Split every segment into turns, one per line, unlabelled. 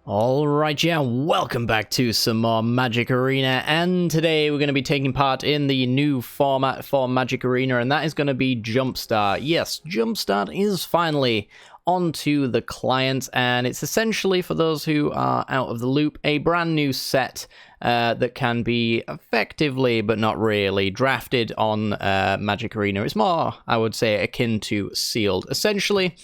Alright, yeah, welcome back to some more Magic Arena, and today we're going to be taking part in the new format for Magic Arena, and that is going to be Jumpstart. Yes, Jumpstart is finally onto the client, and it's essentially, for those who are out of the loop, a brand new set that can be effectively, but not really, drafted on Magic Arena. It's more, I would say, akin to sealed. Essentially,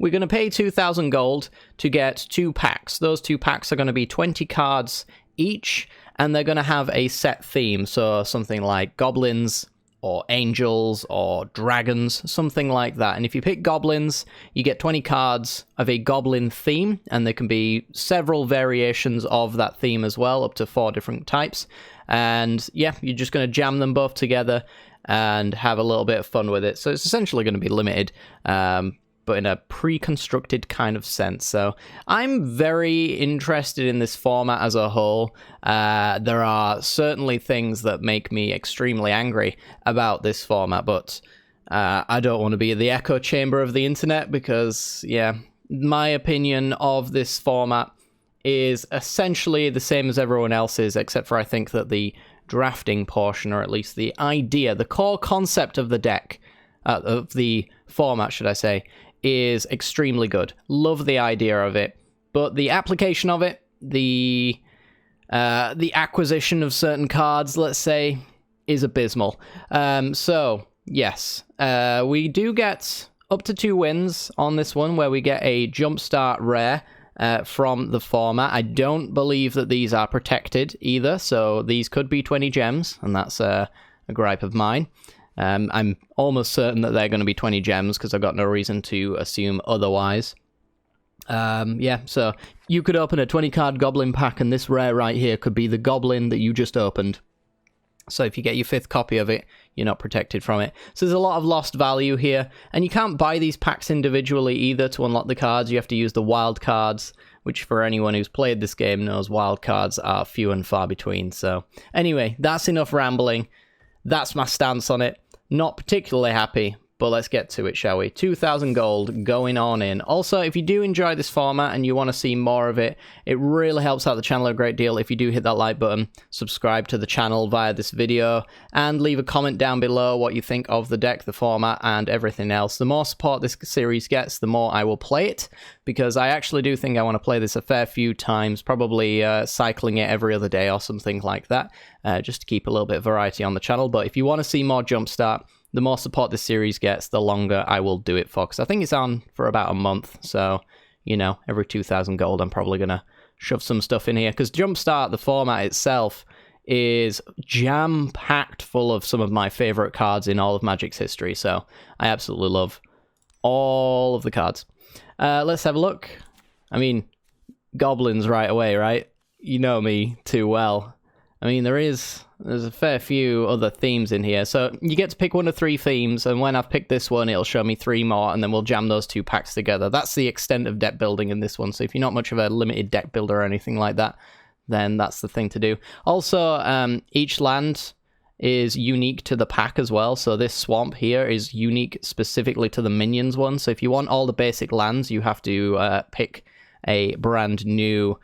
we're going to pay 2,000 gold to get 2 packs. Those 2 packs are going to be 20 cards each, and they're going to have a set theme. So something like goblins, or angels, or dragons, something like that. And if you pick goblins, you get 20 cards of a goblin theme, and there can be several variations of that theme as well, up to 4 different types. And yeah, you're just going to jam them both together and have a little bit of fun with it. So it's essentially going to be limited, but in a pre-constructed kind of sense. So I'm very interested in this format as a whole. There are certainly things that make me extremely angry about this format, but I don't want to be the echo chamber of the internet because, yeah, my opinion of this format is essentially the same as everyone else's, except for I think that the drafting portion, or at least the idea, the core concept of the deck, of the format, should I say, is extremely good. Love the idea of it, but the application of it, the acquisition of certain cards, let's say, is abysmal. So yes, we do get up to 2 wins on this one, where we get a Jumpstart rare from the format. I don't believe that these are protected either, so these could be 20 gems, and that's a gripe of mine. I'm almost certain that they're going to be 20 gems because I've got no reason to assume otherwise. Yeah, so you could open a 20-card Goblin pack, and this rare right here could be the Goblin that you just opened. So if you get your 5th copy of it, you're not protected from it. So there's a lot of lost value here, and you can't buy these packs individually either to unlock the cards. You have to use the wild cards, which for anyone who's played this game knows wild cards are few and far between. So anyway, that's enough rambling. That's my stance on it. Not particularly happy, but let's get to it, shall we? 2,000 gold going on in. Also, if you do enjoy this format and you want to see more of it, it really helps out the channel a great deal if you do hit that like button, subscribe to the channel via this video, and leave a comment down below what you think of the deck, the format, and everything else. The more support this series gets, the more I will play it, because I actually do think I want to play this a fair few times, probably cycling it every other day or something like that, just to keep a little bit of variety on the channel. But if you want to see more Jumpstart, the more support this series gets, the longer I will do it for, because I think it's on for about a month, so, you know, every 2,000 gold I'm probably going to shove some stuff in here, because Jumpstart, the format itself, is jam-packed full of some of my favourite cards in all of Magic's history, so I absolutely love all of the cards. Let's have a look. I mean, goblins right away, right? You know me too well. I mean, there's a fair few other themes in here. So you get to pick 1 of 3 themes, and when I've picked this one, it'll show me 3 more, and then we'll jam those 2 packs together. That's the extent of deck building in this one. So if you're not much of a limited deck builder or anything like that, then that's the thing to do. Also, each land is unique to the pack as well. So this swamp here is unique specifically to the minions one. So if you want all the basic lands, you have to pick a brand new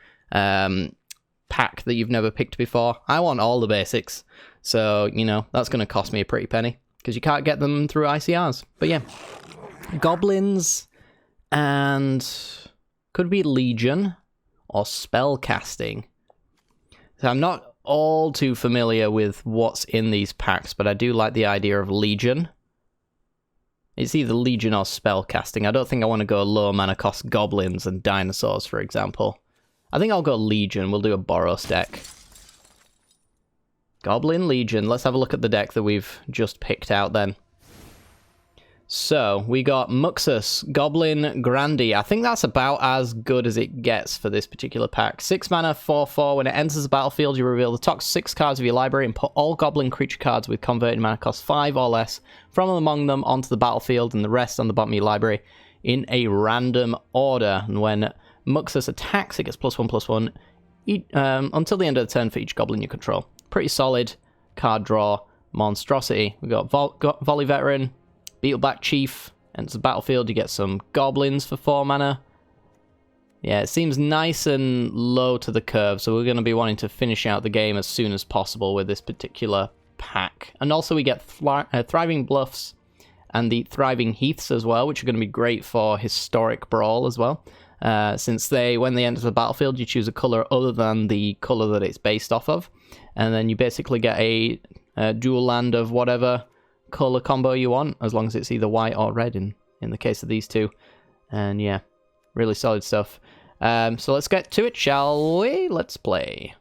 pack that you've never picked before. I want all the basics, so you know that's going to cost me a pretty penny because you can't get them through ICRs. But yeah, goblins, and could be legion or spell casting. So I'm not all too familiar with what's in these packs, but I do like the idea of legion. It's either legion or spell casting. I don't think I want to go low mana cost goblins and dinosaurs, for example. I think I'll go Legion. We'll do a Boros deck. Goblin, Legion. Let's have a look at the deck that we've just picked out then. So, we got Muxus, Goblin, Grandy. I think that's about as good as it gets for this particular pack. 6 mana, 4/4. When it enters the battlefield, you reveal the top 6 cards of your library and put all Goblin creature cards with converted mana cost 5 or less from among them onto the battlefield, and the rest on the bottom of your library in a random order. And when Muxus attacks, it gets +1/+1 until the end of the turn for each goblin you control. Pretty solid card draw monstrosity. We've got Volley Veteran, Beetleback Chief, enters the battlefield, you get some goblins for 4 mana. Yeah, it seems nice and low to the curve, so we're going to be wanting to finish out the game as soon as possible with this particular pack. And also we get Thriving Bluffs and the Thriving Heaths as well, which are going to be great for Historic Brawl as well. Since when they enter the battlefield, you choose a color other than the color that it's based off of. And then you basically get a dual land of whatever color combo you want, as long as it's either white or red in the case of these two. And yeah, really solid stuff. So let's get to it, shall we? Let's play.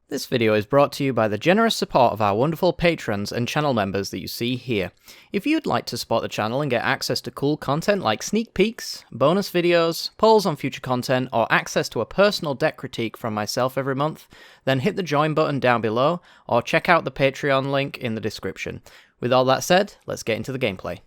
This video is brought to you by the generous support of our wonderful patrons and channel members that you see here. If you'd like to support the channel and get access to cool content like sneak peeks, bonus videos, polls on future content, or access to a personal deck critique from myself every month, then hit the join button down below, or check out the Patreon link in the description. With all that said, let's get into the gameplay.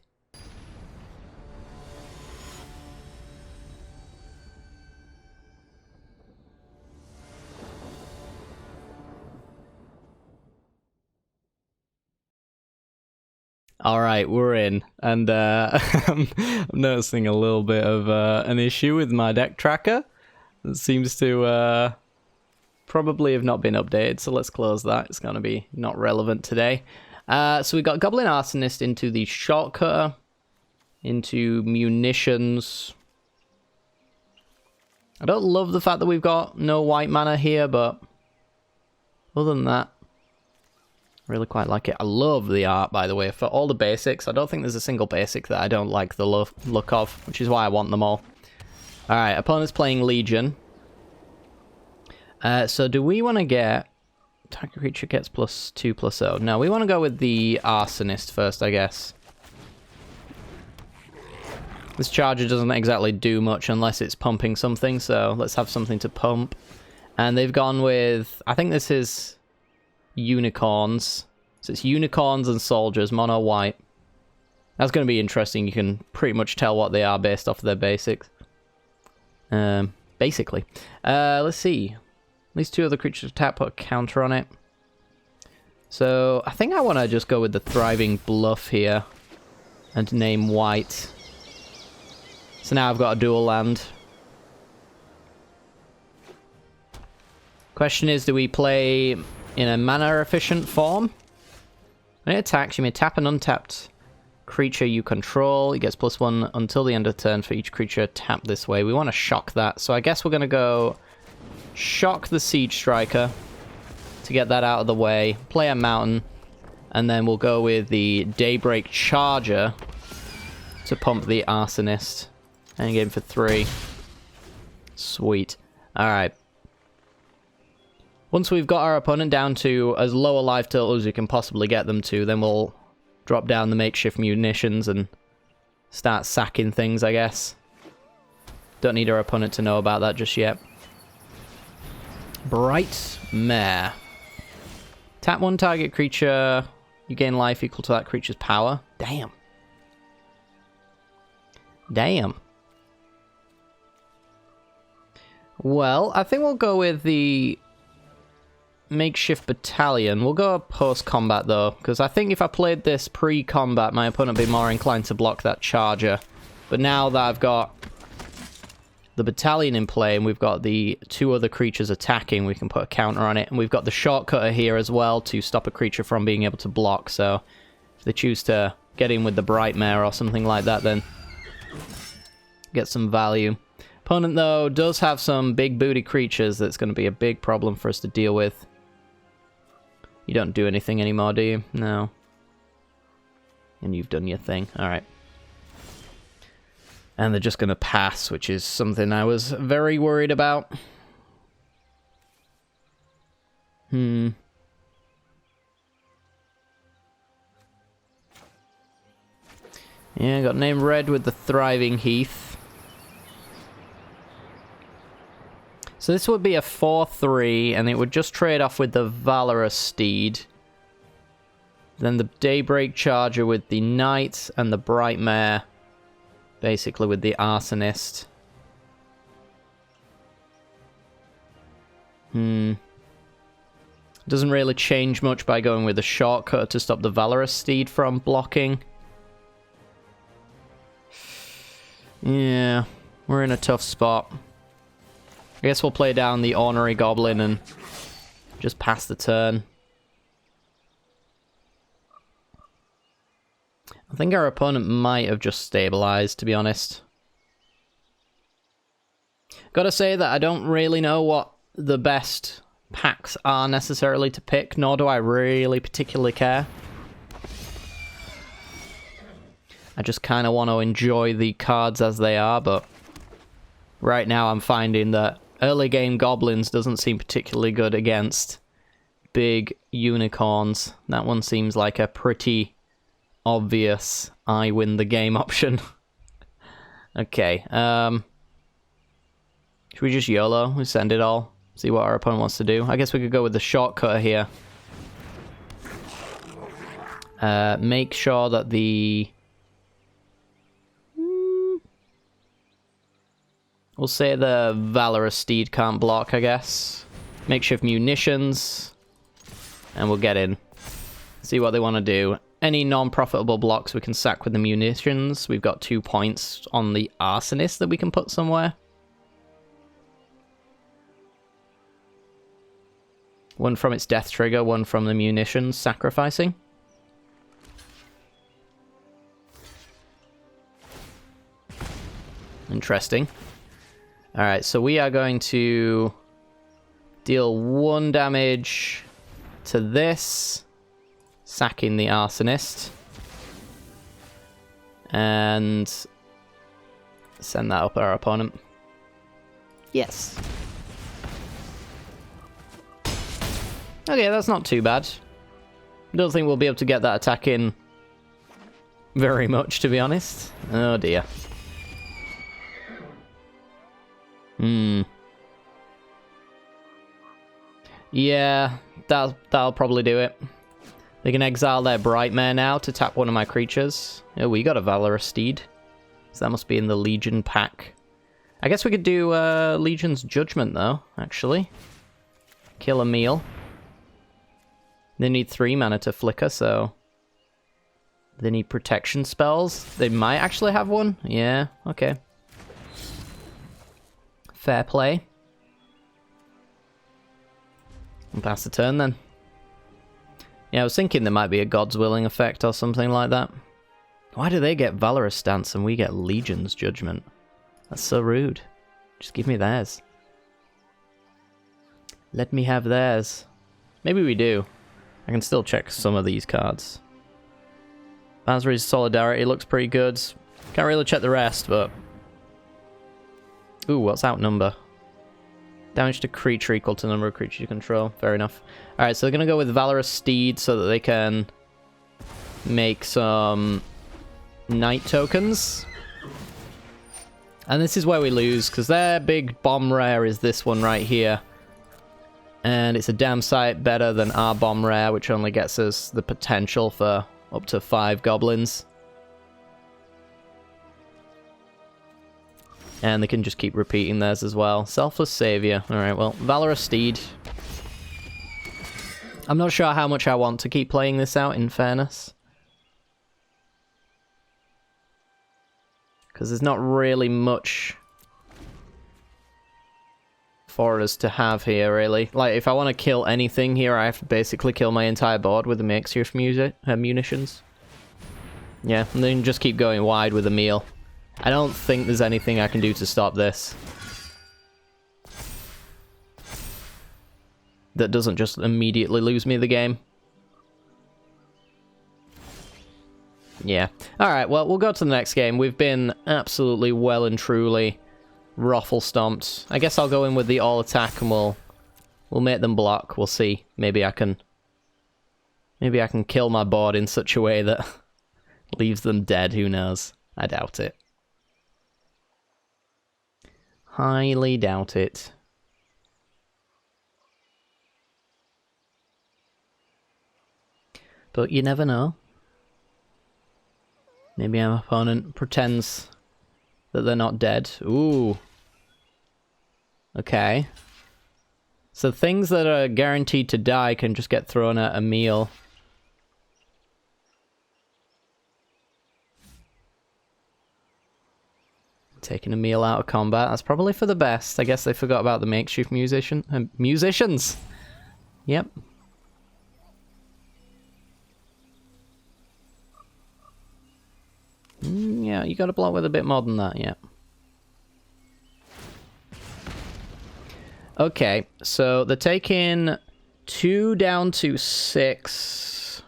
Alright, we're in, and I'm noticing a little bit of an issue with my deck tracker. It seems to probably have not been updated, so let's close that. It's going to be not relevant today. So we got Goblin Arsonist into the Shortcutter, into Munitions. I don't love the fact that we've got no white mana here, but other than that, really quite like it. I love the art, by the way, for all the basics. I don't think there's a single basic that I don't like the look of, which is why I want them all. Alright, opponent's playing Legion. So do we want to get... Target creature gets +2/+0. No, we want to go with the Arsonist first, I guess. This charger doesn't exactly do much unless it's pumping something, so let's have something to pump. And they've gone with... I think this is... Unicorns. So it's unicorns and soldiers, mono white. That's going to be interesting. You can pretty much tell what they are based off of their basics. Basically. Let's see. These two other creatures attack, put a counter on it. So I think I want to just go with the Thriving Bluff here and name white. So now I've got a dual land. Question is, do we play in a mana-efficient form? When it attacks, you may tap an untapped creature you control. It gets +1 until the end of turn for each creature tapped this way. We want to shock that, so I guess we're going to go shock the Siege Striker to get that out of the way, play a mountain, and then we'll go with the Daybreak Charger to pump the Arsonist. And game for 3. Sweet. Alright. Once we've got our opponent down to as low a life total as we can possibly get them to, then we'll drop down the makeshift munitions and start sacking things, I guess. Don't need our opponent to know about that just yet. Bright Mare. Tap one target creature. You gain life equal to that creature's power. Damn. Damn. Well, I think we'll go with the makeshift battalion. We'll go post-combat, though, because I think if I played this pre-combat, my opponent would be more inclined to block that charger. But now that I've got the battalion in play and we've got the two other creatures attacking, we can put a counter on it. And we've got the shortcutter here as well to stop a creature from being able to block. So if they choose to get in with the Bright Mare or something like that, then get some value. Opponent, though, does have some big booty creatures that's going to be a big problem for us to deal with. You don't do anything anymore, do you? No. And you've done your thing. Alright. And they're just going to pass, which is something I was very worried about. Yeah, got named Red with the Thriving Heath. So this would be a 4/3, and it would just trade off with the Valorous Steed. Then the Daybreak Charger with the Knight, and the Bright Mare, basically with the Arsonist. Doesn't really change much by going with a shortcut to stop the Valorous Steed from blocking. Yeah, we're in a tough spot. I guess we'll play down the ornery Goblin and just pass the turn. I think our opponent might have just stabilized, to be honest. Gotta say that I don't really know what the best packs are necessarily to pick, nor do I really particularly care. I just kind of want to enjoy the cards as they are, but right now I'm finding that early game Goblins doesn't seem particularly good against big unicorns. That one seems like a pretty obvious I win the game option. Okay, should we just YOLO? We send it all. See what our opponent wants to do. I guess we could go with the shortcut here. Make sure that the... We'll say the Valorous Steed can't block, I guess. Makeshift munitions. And we'll get in. See what they want to do. Any non-profitable blocks we can sack with the munitions. We've got 2 points on the Arsonist that we can put somewhere. One from its death trigger, one from the munitions sacrificing. Interesting. Alright, so we are going to deal 1 damage to this, sacking the Arsonist, and send that up our opponent. Yes. Okay, that's not too bad. Don't think we'll be able to get that attack in very much, to be honest. Oh dear. Yeah, that'll probably do it. They can exile their Brightmare now to tap one of my creatures. Oh, we got a Valorous Steed. So that must be in the Legion pack. I guess we could do Legion's Judgment, though, actually. Kill a meal. They need 3 mana to flicker, so... They need protection spells. They might actually have one. Yeah, okay. Fair play. And pass the turn, then. Yeah, I was thinking there might be a God's Willing effect or something like that. Why do they get Valorous Stance and we get Legion's Judgment? That's so rude. Just give me theirs. Let me have theirs. Maybe we do. I can still check some of these cards. Basri's Solidarity looks pretty good. Can't really check the rest, but... Ooh, what's Outnumber? Damage to creature equal to the number of creatures you control. Fair enough. Alright, so they're going to go with Valorous Steed so that they can make some Knight tokens. And this is where we lose, because their big bomb rare is this one right here. And it's a damn sight better than our bomb rare, which only gets us the potential for up to 5 goblins. And they can just keep repeating theirs as well. Selfless Savior. Alright, well, Valorous Steed. I'm not sure how much I want to keep playing this out, in fairness. Because there's not really much for us to have here, really. Like, if I want to kill anything here, I have to basically kill my entire board with the makeshift munitions. Yeah, and then just keep going wide with a meal. I don't think there's anything I can do to stop this. That doesn't just immediately lose me the game. Yeah. Alright, well, we'll go to the next game. We've been absolutely well and truly ruffle stomped. I guess I'll go in with the all attack and we'll make them block. We'll see. Maybe I can kill my board in such a way that leaves them dead. Who knows? I doubt it. Highly doubt it. But you never know. Maybe our opponent pretends that they're not dead. Ooh. Okay. So things that are guaranteed to die can just get thrown at a meal. Taking a meal out of combat. That's probably for the best. I guess they forgot about the makeshift musicians. Yep. Yeah, you got to block with a bit more than that, yeah. Okay, so they're taking 2 down to 6.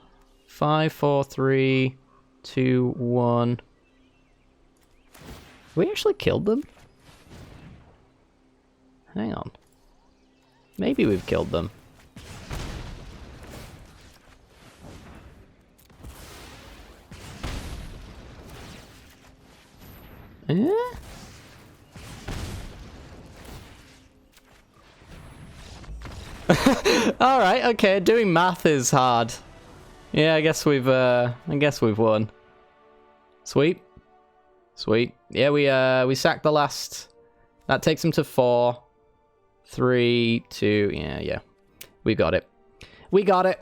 5, 4, 3, 2, 1. We actually killed them? Hang on. Maybe we've killed them. Eh? Alright, okay, doing math is hard. Yeah, I guess we've won. Sweet. Sweet. Yeah, we sacked the last. That takes them to 4. 3, 2, yeah. We got it. We got it.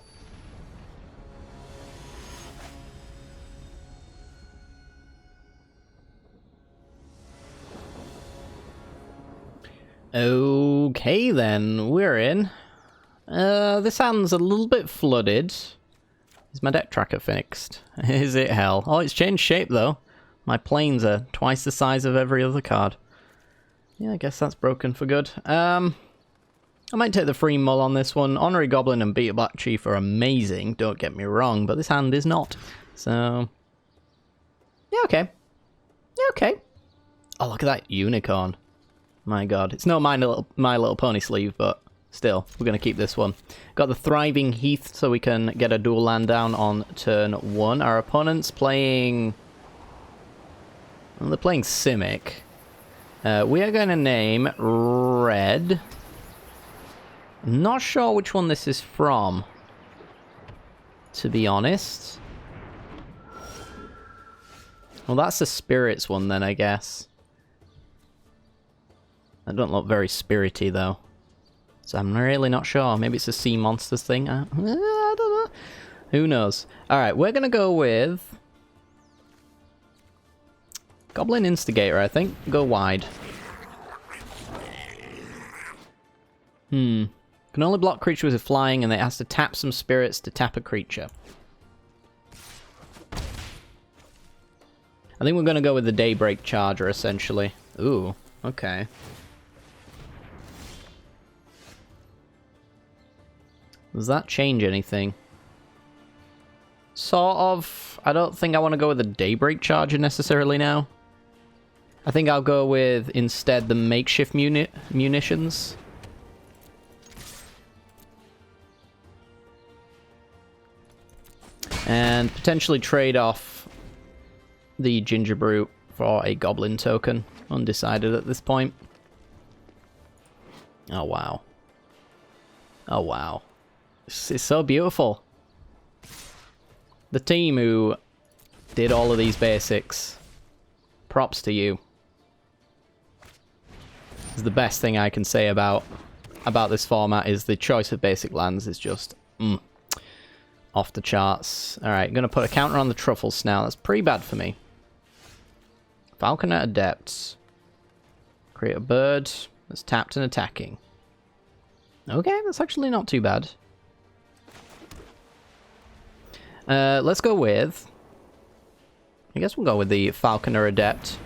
Okay then, we're in. This hand's a little bit flooded. Is my deck tracker fixed? Is it hell? Oh, it's changed shape though. My planes are twice the size of every other card. Yeah, I guess that's broken for good. I might take the free mull on this one. Honorary Goblin and Beat a Black Chief are amazing, don't get me wrong, but this hand is not. So, yeah, okay. Yeah, okay. Oh, look at that unicorn. My god. It's no My Little Pony sleeve, but still, we're going to keep this one. Got the Thriving Heath, so we can get a dual land down on turn 1. Our opponent's playing... Well, they're playing Simic. We are going to name Red. Not sure which one this is from, to be honest. Well, that's the Spirits one then, I guess. That don't look very spirity, though. So I'm really not sure. Maybe it's a Sea Monsters thing. I don't know. Who knows? Alright, we're going to go with... Goblin Instigator, I think. Go wide. Can only block creatures with flying, and it has to tap some spirits to tap a creature. I think we're going to go with the Daybreak Charger, essentially. Ooh, okay. Does that change anything? Sort of. I don't think I want to go with the Daybreak Charger necessarily now. I think I'll go with, instead, the makeshift munitions. And potentially trade off the Ginger Brute for a Goblin token. Undecided at this point. Oh, wow. Oh, wow. This is so beautiful. The team who did all of these basics. Props to you. This is the best thing I can say about this format is the choice of basic lands is just off the charts. Alright, gonna put a counter on the Truffles now. That's pretty bad for me. Falconer Adepts. Create a bird that's tapped and attacking. Okay, that's actually not too bad. Let's go with... I guess we'll go with the Falconer Adept.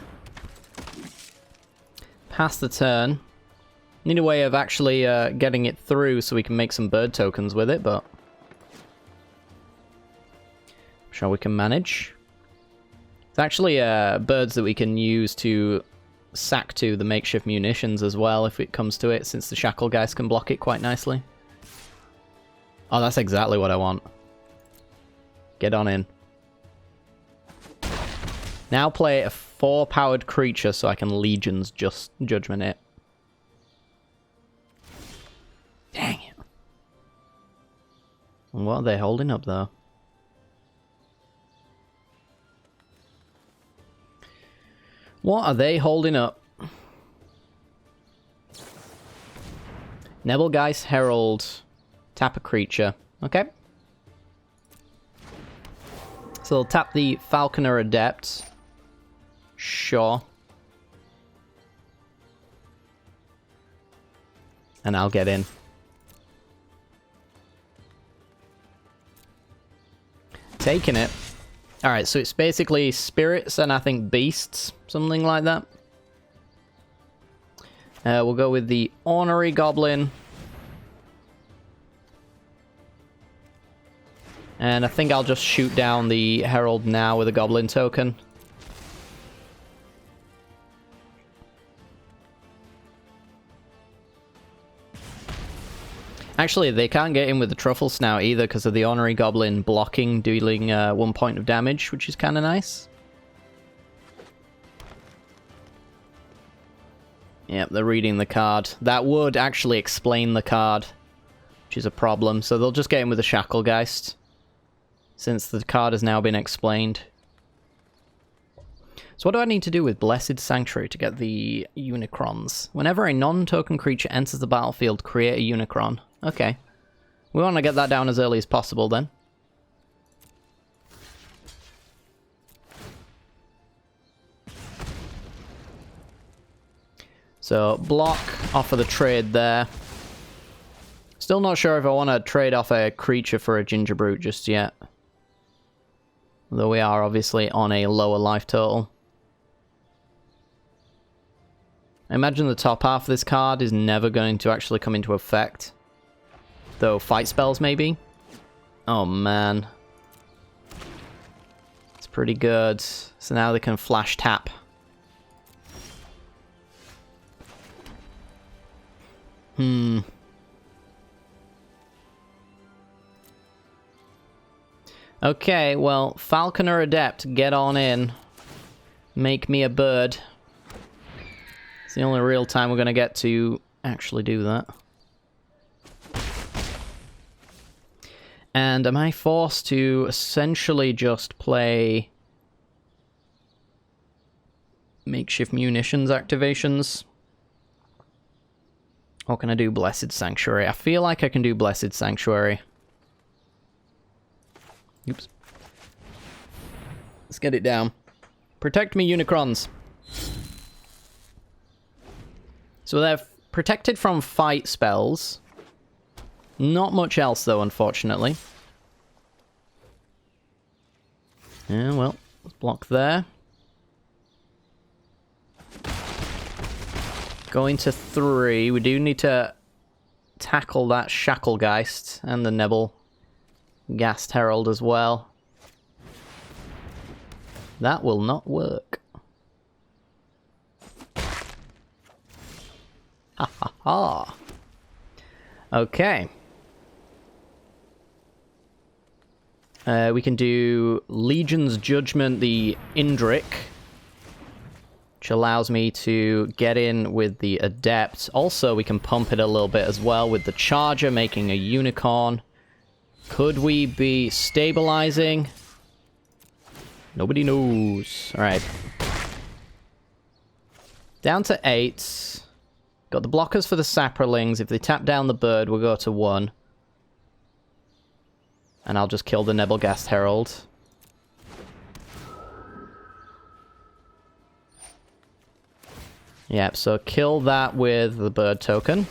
Pass the turn. Need a way of actually getting it through so we can make some bird tokens with it, but... I'm sure we can manage. It's actually birds that we can use to sack to the makeshift munitions as well, if it comes to it, since the Shackle guys can block it quite nicely. Oh, that's exactly what I want. Get on in. Now play a 4-powered creature so I can Legions just Judgment it. Dang it. What are they holding up, though? What are they holding up? Nebelgeist Herald. Tap a creature. Okay. So they'll tap the Falconer Adept. Sure. and I'll get in. Taking it. Alright, so it's basically spirits and I think beasts, something like that. We'll go with the Ornery Goblin. And I think I'll just shoot down the Herald now with a Goblin token. Actually, they can't get in with the Truffle Snout either because of the Ornery Goblin blocking, dealing 1 point of damage, which is kind of nice. Yep, they're reading the card. That would actually explain the card, which is a problem. So they'll just get in with the Shacklegeist, since the card has now been explained. So what do I need to do with Blessed Sanctuary to get the Unicrons? Whenever a non-token creature enters the battlefield, create a Unicron. Okay. We want to get that down as early as possible then. So, block, offer the trade there. Still not sure if I want to trade off a creature for a Gingerbrute just yet. Though we are obviously on a lower life total. I imagine the top half of this card is never going to actually come into effect. Though fight spells maybe. Oh man. It's pretty good. So now they can flash tap. Okay, well, Falconer Adept, get on in. Make me a bird. It's the only real time we're going to get to actually do that. And am I forced to essentially just play makeshift munitions activations? Or can I do Blessed Sanctuary? I feel like I can do Blessed Sanctuary. Oops. Let's get it down. Protect me, Unicrons. So they're protected from fight spells. Not much else, though, unfortunately. Yeah, well, let's block there. Going to 3. We do need to tackle that Shacklegeist and the Nebelgast Herald as well. That will not work. Ha ha ha. Okay. We can do Legion's Judgment, the Indrik, which allows me to get in with the Adept. Also, we can pump it a little bit as well with the Charger, making a Unicorn. Could we be stabilizing? Nobody knows. Alright. Down to 8. Got the blockers for the Saprolings. If they tap down the bird, we'll go to 1. And I'll just kill the Nebelgast Herald. Yep, so kill that with the bird token.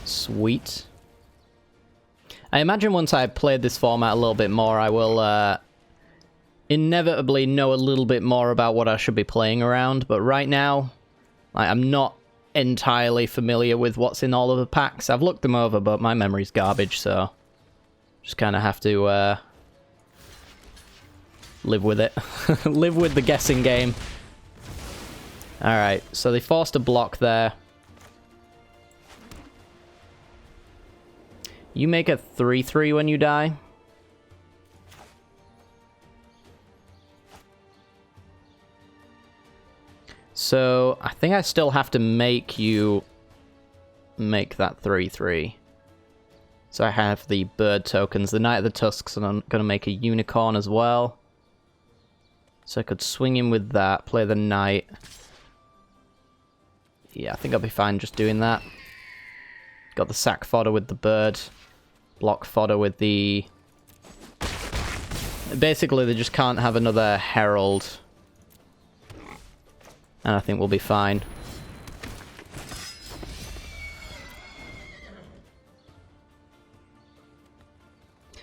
Sweet. I imagine once I've played this format a little bit more, I will inevitably know a little bit more about what I should be playing around. But right now, I'm not entirely familiar with what's in all of the packs. I've looked them over, but my memory's garbage, so just kind of have to live with it. Live with the guessing game. Alright, so they forced a block there. You make a 3/3 when you die. So, I think I still have to make you make that 3/3. So I have the bird tokens. The Knight of the Tusks, and I'm going to make a Unicorn as well. So I could swing him with that, play the Knight. Yeah, I think I'll be fine just doing that. Got the sack fodder with the bird. Block fodder with the... Basically, they just can't have another Herald. And I think we'll be fine.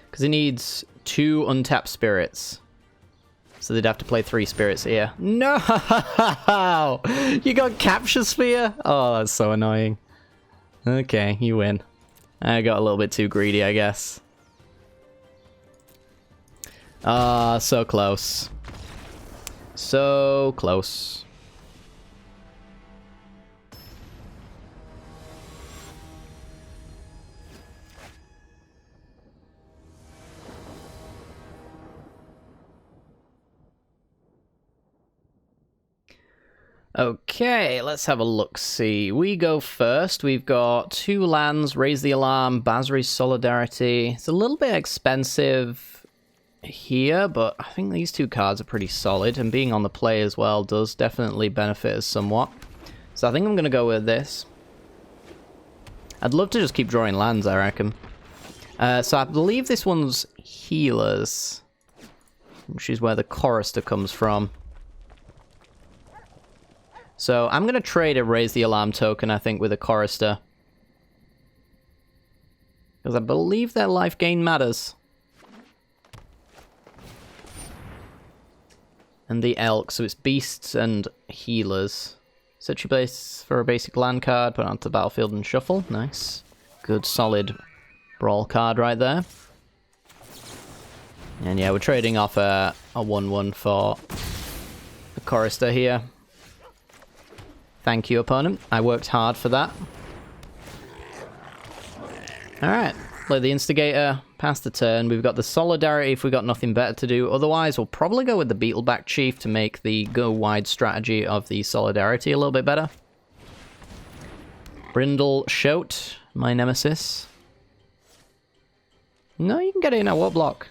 Because he needs 2 untapped spirits. So they'd have to play 3 spirits here. No! You got Capture Sphere? Oh, that's so annoying. Okay, you win. I got a little bit too greedy, I guess. Ah, so close. So close. Okay, let's have a look-see. We go first. We've got 2 lands, Raise the Alarm, Basri's Solidarity. It's a little bit expensive here, but I think these 2 cards are pretty solid, and being on the play as well does definitely benefit us somewhat. So I think I'm going to go with this. I'd love to just keep drawing lands, I reckon. So I believe this one's Healers, which is where the Chorister comes from. So I'm going to trade a Raise the Alarm token, I think, with a Chorister. Because I believe their life gain matters. And the Elk, so it's Beasts and Healers. Search your base for a basic land card, put it onto the battlefield and shuffle. Nice. Good, solid Brawl card right there. And yeah, we're trading off a 1/1 for a Chorister here. Thank you, opponent. I worked hard for that. Alright, play the Instigator, pass the turn. We've got the Solidarity if we've got nothing better to do. Otherwise, we'll probably go with the Beetleback Chief to make the go-wide strategy of the Solidarity a little bit better. Brindle Shout, my nemesis. No, you can get it in at what block?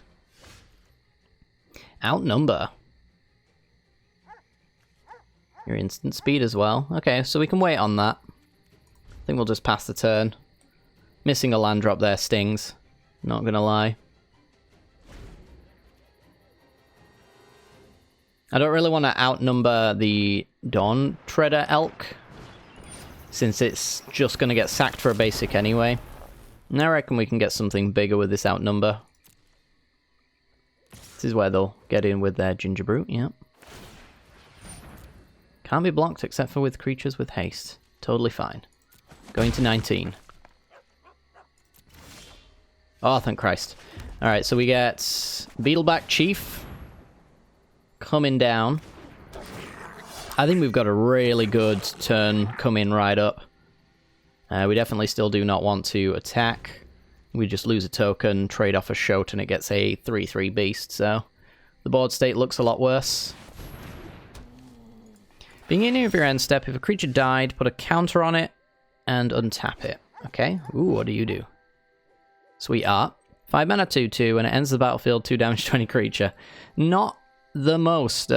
Outnumber. Your instant speed as well. Okay, so we can wait on that. I think we'll just pass the turn. Missing a land drop there stings. Not gonna lie. I don't really want to outnumber the Dawn Treader Elk, since it's just gonna get sacked for a basic anyway. And I reckon we can get something bigger with this outnumber. This is where they'll get in with their Ginger Brute, yep. Can't be blocked except for with creatures with haste. Totally fine. Going to 19. Oh, thank Christ. Alright, so we get Beetleback Chief coming down. I think we've got a really good turn coming right up. We definitely still do not want to attack. We just lose a token, trade off a Shout, and it gets a 3/3 beast, so the board state looks a lot worse. Beginning of your end step, if a creature died, put a counter on it and untap it. Okay, ooh, what do you do? Sweet art. 5 mana 2/2, and it ends the battlefield 2 damage to any creature. Not the most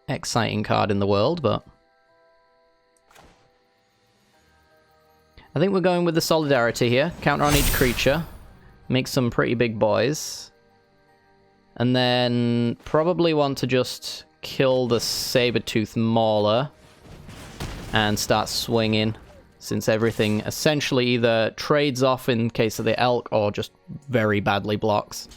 exciting card in the world, but I think we're going with the Solidarity here. Counter on each creature. Make some pretty big boys. And then probably want to just kill the Sabertooth Mauler and start swinging, since everything essentially either trades off in case of the Elk or just very badly blocks.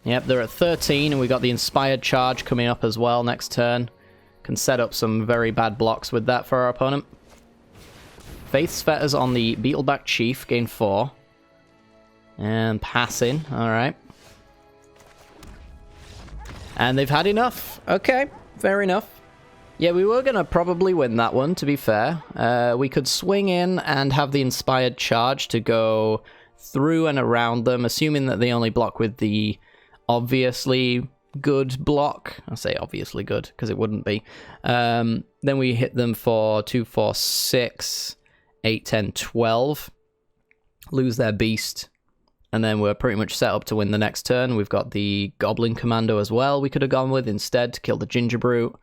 Yep, they're at 13, and we got the Inspired Charge coming up as well next turn. Can set up some very bad blocks with that for our opponent. Faith's Fetters on the Beetleback Chief, gain 4. And passing, alright. And they've had enough. Okay, fair enough. Yeah, we were going to probably win that one, to be fair. We could swing in and have the Inspired Charge to go through and around them, assuming that they only block with the obviously good block. I say obviously good, because it wouldn't be. Then we hit them for 2, 4, 6, 8, 10, 12. Lose their beast. And then we're pretty much set up to win the next turn. We've got the Goblin Commando as well we could have gone with instead to kill the Ginger Brute.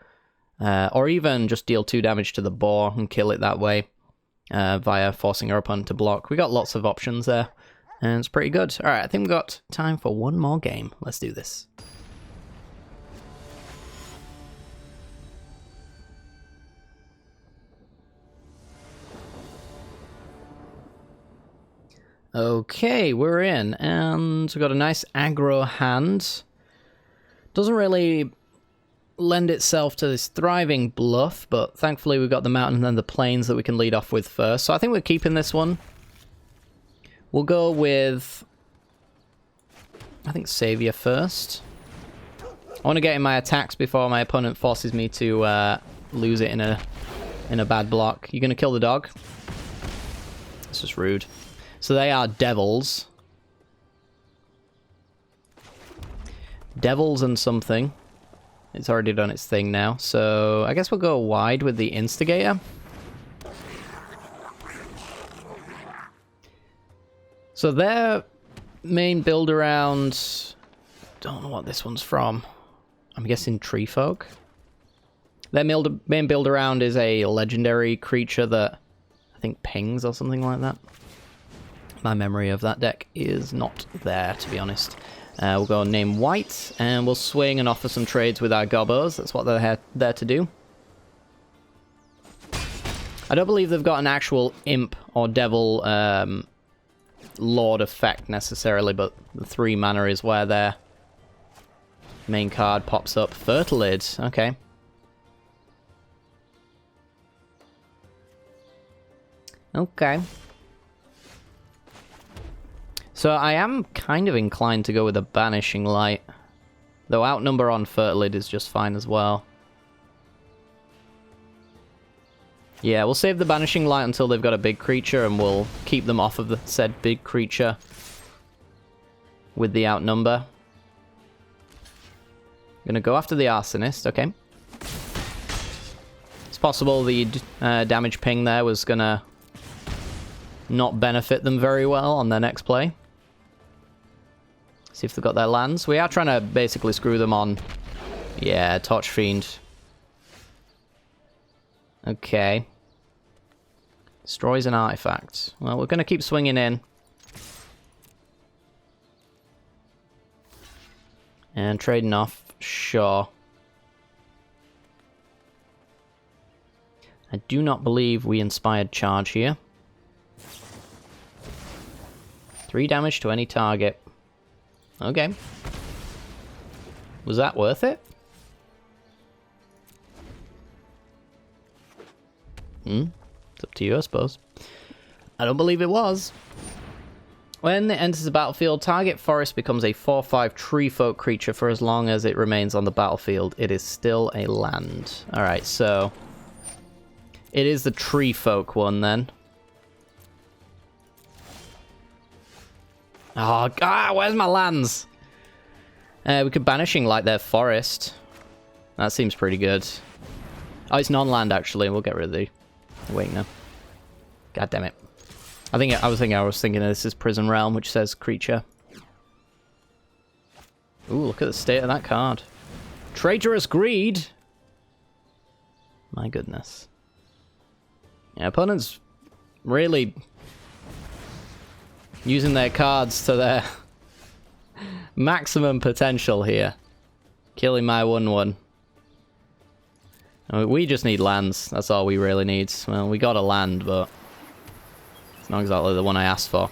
Or even just deal 2 damage to the boar and kill it that way. Via forcing our opponent to block. We got lots of options there. And it's pretty good. Alright, I think we've got time for one more game. Let's do this. Okay, we're in, and we've got a nice aggro hand. Doesn't really lend itself to this thriving bluff, but thankfully we've got the mountain and the plains that we can lead off with first. So I think we're keeping this one. We'll go with, I think, Savior first. I want to get in my attacks before my opponent forces me to lose it in a bad block. You're going to kill the dog? It's just rude. So they are devils. Devils and something. It's already done its thing now. So I guess we'll go wide with the Instigator. So their main build around... Don't know what this one's from. I'm guessing Tree Folk. Their main build around is a legendary creature that I think pings or something like that. My memory of that deck is not there, to be honest. We'll go and name white, and we'll swing and offer some trades with our Gobbos. That's what they're there to do. I don't believe they've got an actual imp or devil lord effect necessarily, but the 3 mana is where their main card pops up. Fertilid, okay. Okay. So I am kind of inclined to go with a Banishing Light. Though Outnumber on Fertilid is just fine as well. Yeah, we'll save the Banishing Light until they've got a big creature, and we'll keep them off of the said big creature with the Outnumber. Gonna go after the Arsonist, okay. It's possible the damage ping there was gonna not benefit them very well on their next play. See if they've got their lands. We are trying to basically screw them on. Yeah, Torch Fiend. Okay. Destroys an artifact. Well, we're going to keep swinging in. And trading off. Sure. I do not believe we inspired charge here. 3 damage to any target. Okay. Was that worth it? It's up to you, I suppose. I don't believe it was. When it enters the battlefield, target forest becomes a 4/5 tree folk creature for as long as it remains on the battlefield. It is still a land. Alright, so... It is the tree folk one, then. Oh, God, where's my lands? We could Banishing Light their forest. That seems pretty good. Oh, it's non-land, actually. We'll get rid of the... Wait, no. God damn it. I was thinking this is Prison Realm, which says creature. Ooh, look at the state of that card. Traitorous Greed! My goodness. Yeah, opponents really... using their cards to their maximum potential here. Killing my 1/1. We just need lands. That's all we really need. Well, we got a land, but it's not exactly the one I asked for.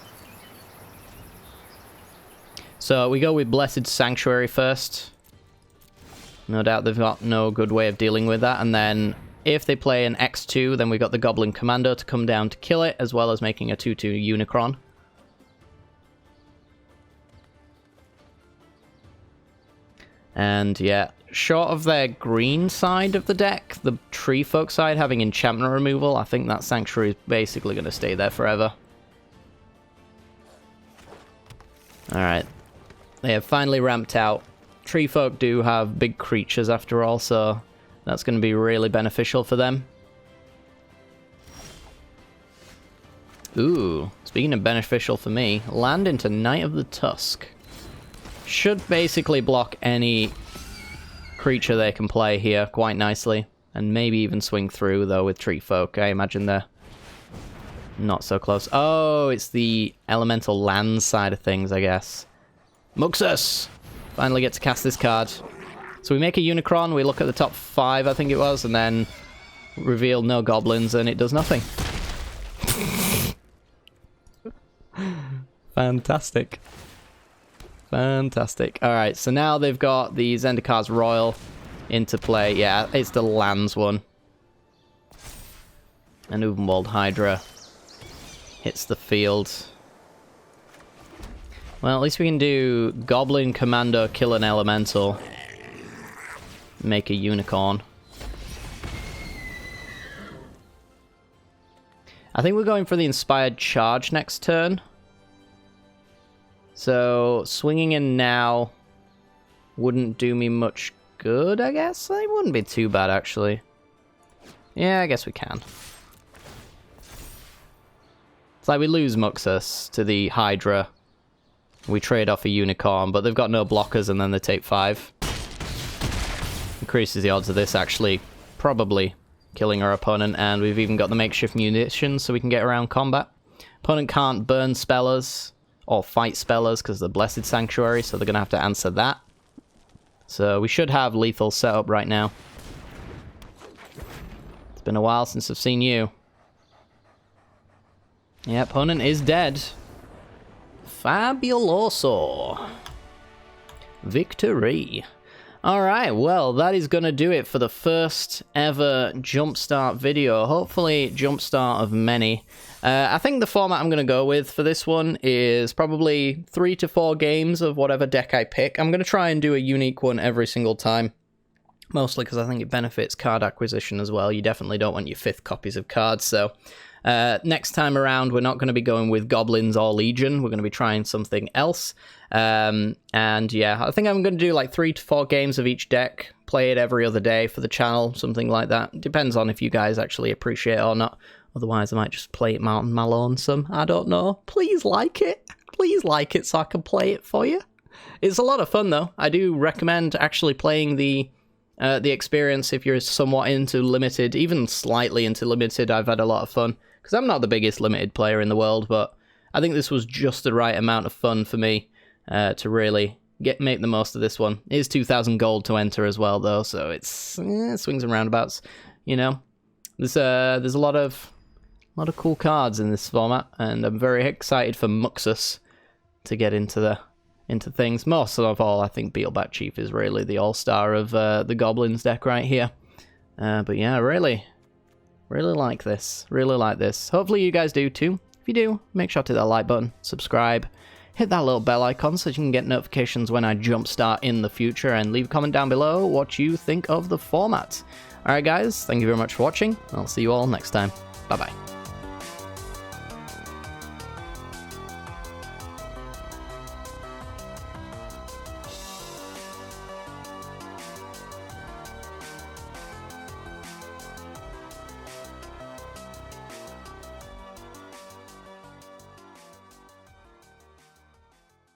So we go with Blessed Sanctuary first. No doubt they've got no good way of dealing with that. And then if they play an X2, then we got the Goblin Commando to come down to kill it, as well as making a 2/2 Unicron. And yeah, short of their green side of the deck, the Tree Folk side having enchantment removal, I think that Sanctuary is basically going to stay there forever. Alright. They have finally ramped out. Tree Folk do have big creatures after all, so that's going to be really beneficial for them. Ooh, speaking of beneficial for me, land into Knight of the Tusk. Should basically block any creature they can play here quite nicely. And maybe even swing through, though, with Tree Folk. I imagine they're Not so close. Oh, it's the elemental land side of things, I guess. Muxus! Finally get to cast this card. So we make a Unicron, we look at the top 5, I think it was, and then reveal no goblins, and it does nothing. Fantastic. Fantastic. Alright, so now they've got the Zendikar's Royal into play. Yeah, it's the lands one. And Uvenwald Hydra hits the field. Well, at least we can do Goblin Commando, kill an Elemental. Make a Unicorn. I think we're going for the Inspired Charge next turn. So, swinging in now wouldn't do me much good, I guess? It wouldn't be too bad, actually. Yeah, I guess we can. It's like we lose Muxus to the Hydra. We trade off a Unicorn, but they've got no blockers, and then they take 5. Increases the odds of this actually probably killing our opponent, and we've even got the makeshift munitions so we can get around combat. Opponent can't burn spellers or fight spellers because of the Blessed Sanctuary, so they're going to have to answer that. So we should have lethal set up right now. It's been a while since I've seen you. Yeah, opponent is dead. Fabuloso. Victory. Alright, well, that is going to do it for the first ever Jumpstart video. Hopefully, Jumpstart of many. I think the format I'm going to go with for this one is probably 3 to 4 games of whatever deck I pick. I'm going to try and do a unique one every single time. Mostly because I think it benefits card acquisition as well. You definitely don't want your 5th copies of cards, so... next time around, we're not going to be going with Goblins or Legion. We're going to be trying something else. And yeah, I think I'm going to do like 3 to 4 games of each deck. Play it every other day for the channel, something like that. Depends on if you guys actually appreciate it or not. Otherwise, I might just play it out on my lonesome. I don't know. Please like it. Please like it so I can play it for you. It's a lot of fun, though. I do recommend actually playing the experience if you're somewhat into Limited, even slightly into Limited. I've had a lot of fun. Because I'm not the biggest Limited player in the world, but I think this was just the right amount of fun for me to really make the most of this one. It is 2,000 gold to enter as well, though, so it's swings and roundabouts. You know, there's a lot of cool cards in this format, and I'm very excited for Muxus to get into things. Most of all, I think Beetleback Chief is really the all-star of the Goblins deck right here. But yeah, really like this. Really like this. Hopefully you guys do too. If you do, make sure to hit that like button, subscribe, hit that little bell icon so you can get notifications when I jumpstart in the future, and leave a comment down below what you think of the format. Alright guys, thank you very much for watching. I'll see you all next time. Bye bye.